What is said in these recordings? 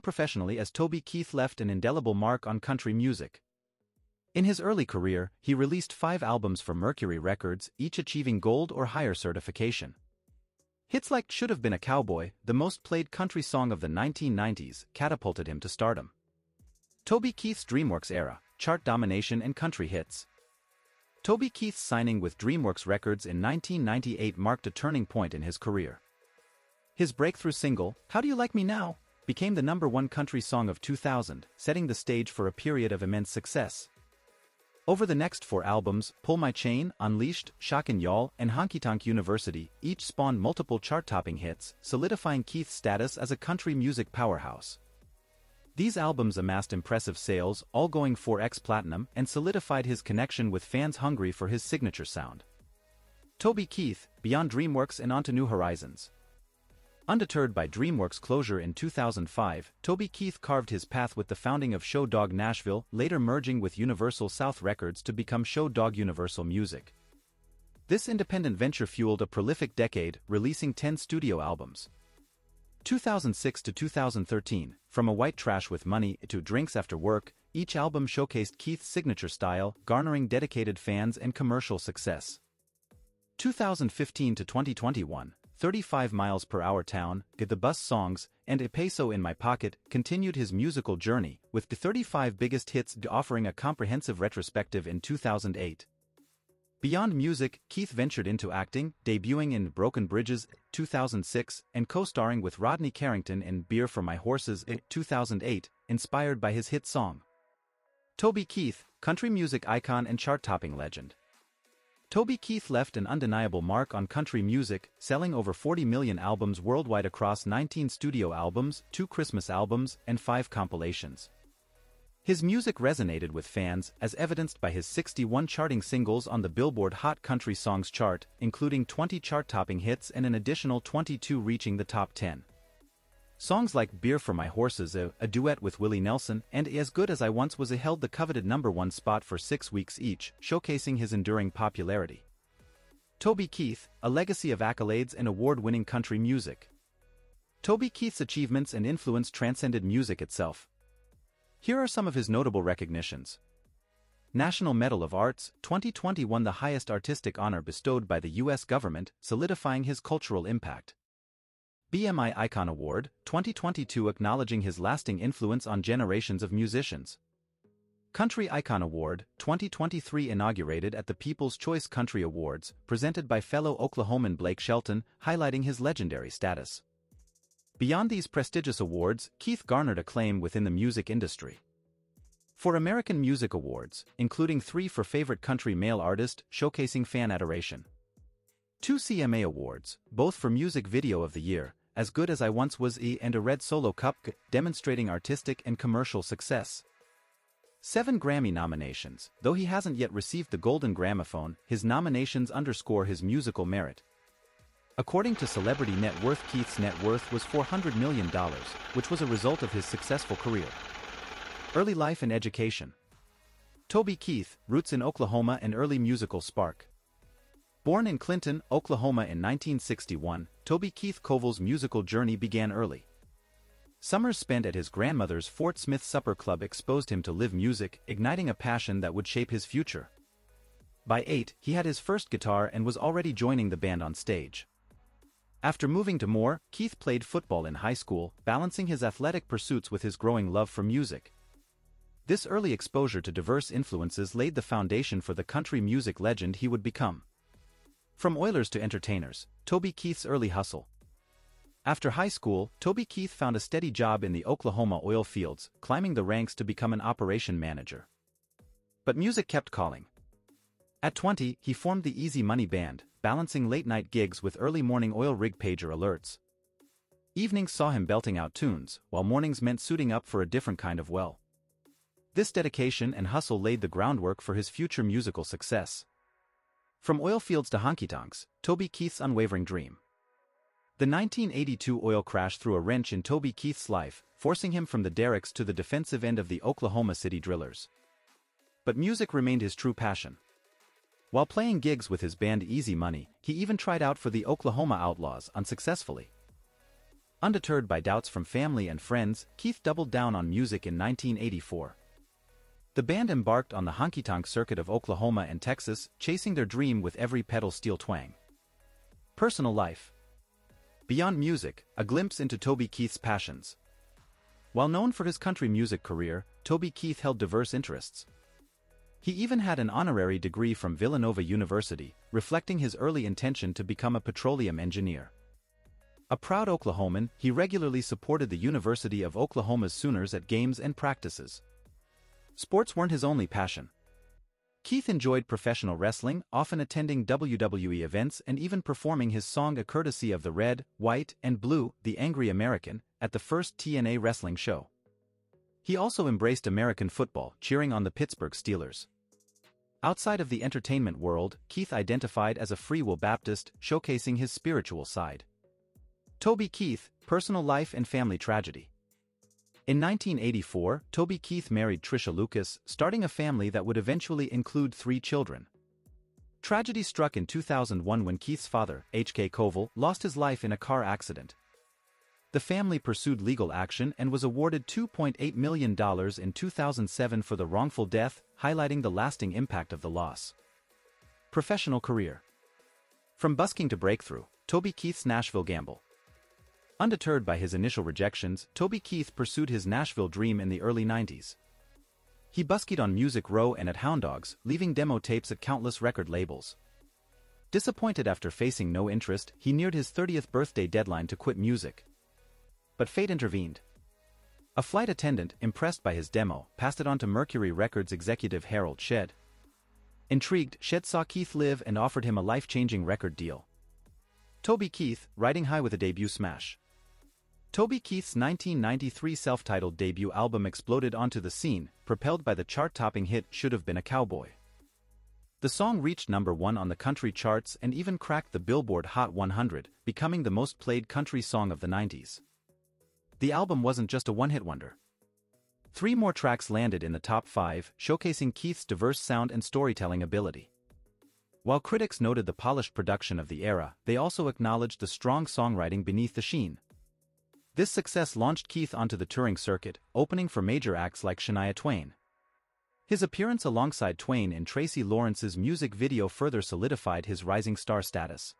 professionally as Toby Keith left an indelible mark on country music. In his early career, he released 5 albums for Mercury Records, each achieving gold or higher certification. Hits like "Should Have Been a Cowboy," the most played country song of the 1990s, catapulted him to stardom. Toby Keith's DreamWorks era, chart domination and country hits. Toby Keith's signing with DreamWorks Records in 1998 marked a turning point in his career. His breakthrough single, "How Do You Like Me Now?" became the #1 country song of 2000, setting the stage for a period of immense success. Over the next 4 albums, Pull My Chain, Unleashed, Shockin' Y'all, and Honky Tonk University, each spawned multiple chart-topping hits, solidifying Keith's status as a country music powerhouse. These albums amassed impressive sales, all going 4x platinum, and solidified his connection with fans hungry for his signature sound. Toby Keith, beyond DreamWorks and onto new horizons. Undeterred by DreamWorks' closure in 2005, Toby Keith carved his path with the founding of Show Dog Nashville, later merging with Universal South Records to become Show Dog Universal Music. This independent venture fueled a prolific decade, releasing 10 studio albums. 2006 to 2013, From a White Trash with Money to Drinks After Work, each album showcased Keith's signature style, garnering dedicated fans and commercial success. 2015 to 2021, 35 Miles Per Hour Town, Get the Bus Songs, and A Peso in My Pocket continued his musical journey, with the 35 biggest hits offering a comprehensive retrospective in 2008. Beyond music, Keith ventured into acting, debuting in Broken Bridges, 2006, and co-starring with Rodney Carrington in Beer for My Horses, 2008, inspired by his hit song. Toby Keith, country music icon and chart-topping legend. Toby Keith left an undeniable mark on country music, selling over 40 million albums worldwide across 19 studio albums, 2 Christmas albums, and 5 compilations. His music resonated with fans, as evidenced by his 61 charting singles on the Billboard Hot Country Songs chart, including 20 chart-topping hits and an additional 22 reaching the top 10. Songs like Beer for My Horses, a duet with Willie Nelson, and As Good As I Once Was held the coveted #1 spot for 6 weeks each, showcasing his enduring popularity. Toby Keith, a legacy of accolades and award-winning country music. Toby Keith's achievements and influence transcended music itself. Here are some of his notable recognitions. National Medal of Arts, 2020 won the highest artistic honor bestowed by the U.S. government, solidifying his cultural impact. BMI Icon Award, 2022 acknowledging his lasting influence on generations of musicians. Country Icon Award, 2023 inaugurated at the People's Choice Country Awards, presented by fellow Oklahoman Blake Shelton, highlighting his legendary status. Beyond these prestigious awards, Keith garnered acclaim within the music industry. 4 American Music Awards, including 3 for Favorite Country Male Artist, showcasing fan adoration. 2 CMA Awards, both for Music Video of the Year, As Good As I Once Was, and a Red Solo Cup, demonstrating artistic and commercial success. 7 Grammy nominations. Though he hasn't yet received the Golden Gramophone, his nominations underscore his musical merit. According to Celebrity Net Worth, Keith's net worth was $400 million, which was a result of his successful career. Early life and education. Toby Keith, roots in Oklahoma and early musical spark. Born in Clinton, Oklahoma in 1961, Toby Keith Covel's musical journey began early. Summers spent at his grandmother's Fort Smith Supper Club exposed him to live music, igniting a passion that would shape his future. By 8, he had his first guitar and was already joining the band on stage. After moving to Moore, Keith played football in high school, balancing his athletic pursuits with his growing love for music. This early exposure to diverse influences laid the foundation for the country music legend he would become. From Oilers to entertainers, Toby Keith's early hustle. After high school, Toby Keith found a steady job in the Oklahoma oil fields, climbing the ranks to become an operation manager. But music kept calling. At 20, he formed the Easy Money Band, balancing late-night gigs with early morning oil rig pager alerts. Evenings saw him belting out tunes, while mornings meant suiting up for a different kind of well. This dedication and hustle laid the groundwork for his future musical success. From oil fields to honky-tonks, Toby Keith's unwavering dream. The 1982 oil crash threw a wrench in Toby Keith's life, forcing him from the derricks to the defensive end of the Oklahoma City Drillers. But music remained his true passion. While playing gigs with his band Easy Money, he even tried out for the Oklahoma Outlaws unsuccessfully. Undeterred by doubts from family and friends, Keith doubled down on music in 1984. The band embarked on the honky-tonk circuit of Oklahoma and Texas, chasing their dream with every pedal steel twang. Personal life. Beyond music, a glimpse into Toby Keith's passions. While known for his country music career, Toby Keith held diverse interests. He even had an honorary degree from Villanova University, reflecting his early intention to become a petroleum engineer. A proud Oklahoman, he regularly supported the University of Oklahoma's Sooners at games and practices. Sports weren't his only passion. Keith enjoyed professional wrestling, often attending WWE events and even performing his song courtesy of the Red, White, and Blue, the Angry American, at the first TNA wrestling show. He also embraced American football, cheering on the Pittsburgh Steelers. Outside of the entertainment world, Keith identified as a Free Will Baptist, showcasing his spiritual side. Toby Keith, personal life and family tragedy. In 1984, Toby Keith married Tricia Lucas, starting a family that would eventually include 3 children. Tragedy struck in 2001 when Keith's father, H.K. Covel, lost his life in a car accident. The family pursued legal action and was awarded $2.8 million in 2007 for the wrongful death, highlighting the lasting impact of the loss. Professional career. From busking to breakthrough, Toby Keith's Nashville gamble. Undeterred by his initial rejections, Toby Keith pursued his Nashville dream in the early 90s. He buskied on Music Row and at Hound Dogs, leaving demo tapes at countless record labels. Disappointed after facing no interest, he neared his 30th birthday deadline to quit music. But fate intervened. A flight attendant, impressed by his demo, passed it on to Mercury Records executive Harold Shedd. Intrigued, Shedd saw Keith live and offered him a life-changing record deal. Toby Keith, riding high with a debut smash. Toby Keith's 1993 self-titled debut album exploded onto the scene, propelled by the chart-topping hit Should Have Been a Cowboy. The song reached #1 on the country charts and even cracked the Billboard Hot 100, becoming the most played country song of the 90s. The album wasn't just a one-hit wonder. 3 more tracks landed in the top 5, showcasing Keith's diverse sound and storytelling ability. While critics noted the polished production of the era, they also acknowledged the strong songwriting beneath the sheen. This success launched Keith onto the touring circuit, opening for major acts like Shania Twain. His appearance alongside Twain in Tracy Lawrence's music video further solidified his rising star status.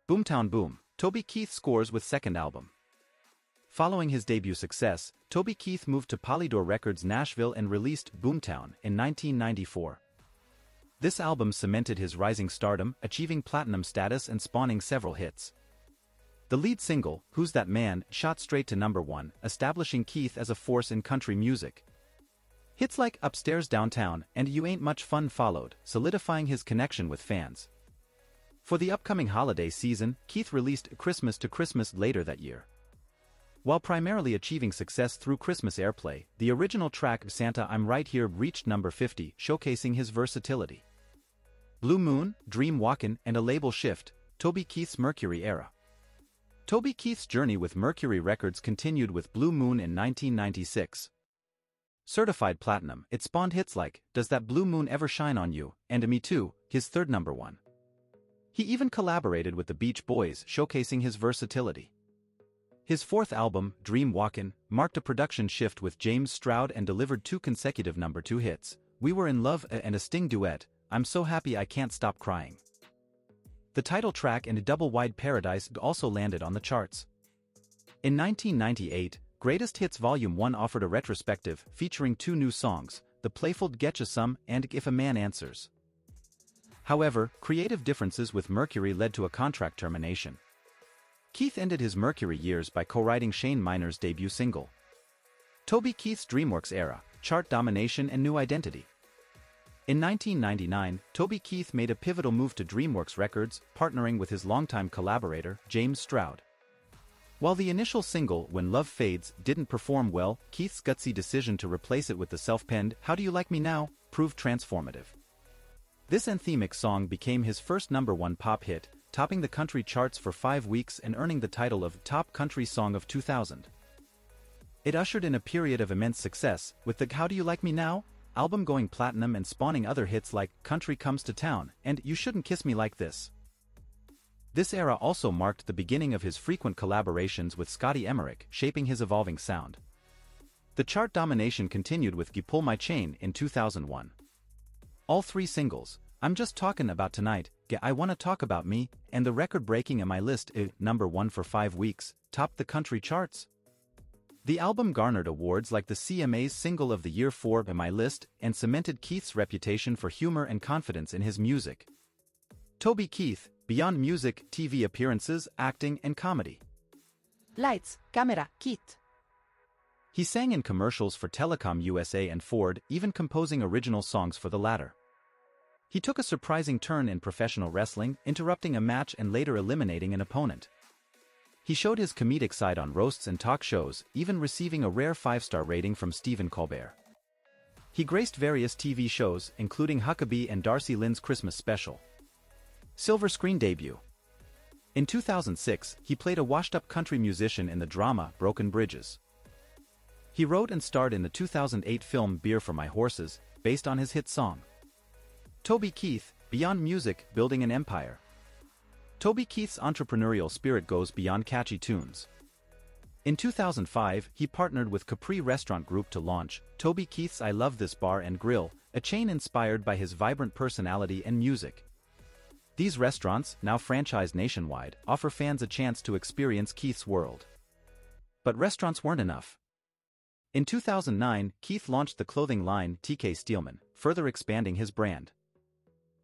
Boomtown Boom, Toby Keith scores with second album. Following his debut success, Toby Keith moved to Polydor Records Nashville and released Boomtown in 1994. This album cemented his rising stardom, achieving platinum status and spawning several hits. The lead single, Who's That Man, shot straight to #1, establishing Keith as a force in country music. Hits like Upstairs Downtown and You Ain't Much Fun followed, solidifying his connection with fans. For the upcoming holiday season, Keith released Christmas to Christmas later that year. While primarily achieving success through Christmas airplay, the original track Santa I'm Right Here reached #50, showcasing his versatility. Blue Moon, Dream Walkin, and a label shift, Toby Keith's Mercury era. Toby Keith's journey with Mercury Records continued with Blue Moon in 1996. Certified platinum, it spawned hits like Does That Blue Moon Ever Shine on You, and Me Too, his third #1. He even collaborated with the Beach Boys, showcasing his versatility. His fourth album, Dream Walkin, marked a production shift with James Stroud and delivered 2 consecutive #2 hits, We Were in Love and a Sting duet, I'm So Happy I Can't Stop Crying. The title track and Double-Wide Paradise also landed on the charts. In 1998, Greatest Hits Volume 1 offered a retrospective featuring 2 new songs, The Playful Getcha Some and If a Man Answers. However, creative differences with Mercury led to a contract termination. Keith ended his Mercury years by co-writing Shane Minor's debut single. Toby Keith's DreamWorks era, chart domination and new identity. In 1999, Toby Keith made a pivotal move to DreamWorks Records, partnering with his longtime collaborator, James Stroud. While the initial single, When Love Fades, didn't perform well, Keith's gutsy decision to replace it with the self-penned How Do You Like Me Now proved transformative. This anthemic song became his first #1 pop hit, topping the country charts for 5 weeks and earning the title of Top Country Song of 2000. It ushered in a period of immense success, with the How Do You Like Me Now album going platinum and spawning other hits like Country Comes to Town and You Shouldn't Kiss Me Like This. This era also marked the beginning of his frequent collaborations with Scotty Emmerich, shaping his evolving sound. The chart domination continued with "Pull My Chain" in 2001. All three singles, "I'm Just Talkin' About Tonight," "I Wanna Talk About Me," and the record-breaking "In My List," #1 for 5 weeks, topped the country charts. The album garnered awards like the CMA's Single of the Year for "In My List" and cemented Keith's reputation for humor and confidence in his music. Toby Keith, beyond music, TV appearances, acting, and comedy. Lights, Camera, Keith. He sang in commercials for Telecom USA and Ford, even composing original songs for the latter. He took a surprising turn in professional wrestling, interrupting a match and later eliminating an opponent. He showed his comedic side on roasts and talk shows, even receiving a rare 5-star rating from Stephen Colbert. He graced various TV shows, including Huckabee and Darcy Lynn's Christmas special. Silver screen debut. In 2006, he played a washed-up country musician in the drama Broken Bridges. He wrote and starred in the 2008 film Beer for My Horses, based on his hit song. Toby Keith, beyond music, building an empire. Toby Keith's entrepreneurial spirit goes beyond catchy tunes. In 2005, he partnered with Capri Restaurant Group to launch Toby Keith's I Love This Bar and Grill, a chain inspired by his vibrant personality and music. These restaurants, now franchised nationwide, offer fans a chance to experience Keith's world. But restaurants weren't enough. In 2009, Keith launched the clothing line TK Steelman, further expanding his brand.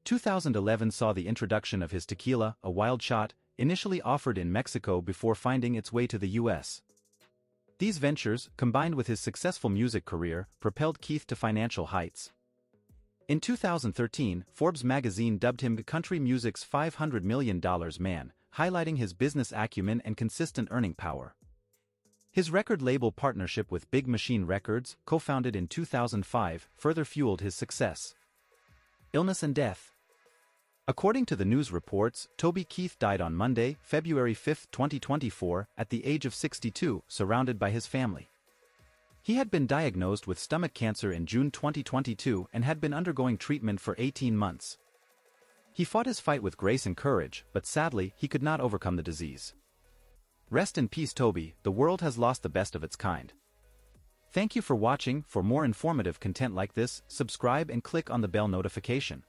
2011 saw the introduction of his tequila, a wild shot, initially offered in Mexico before finding its way to the US. These ventures, combined with his successful music career, propelled Keith to financial heights. In 2013, Forbes magazine dubbed him country music's $500 million man, highlighting his business acumen and consistent earning power. His record label partnership with Big Machine Records, co-founded in 2005, further fueled his success. Illness and death. According to the news reports, Toby Keith died on Monday, February 5, 2024, at the age of 62, surrounded by his family. He had been diagnosed with stomach cancer in June 2022 and had been undergoing treatment for 18 months. He fought his fight with grace and courage, but sadly, he could not overcome the disease. Rest in peace, Toby. The world has lost the best of its kind. Thank you for watching. For more informative content like this, subscribe and click on the bell notification.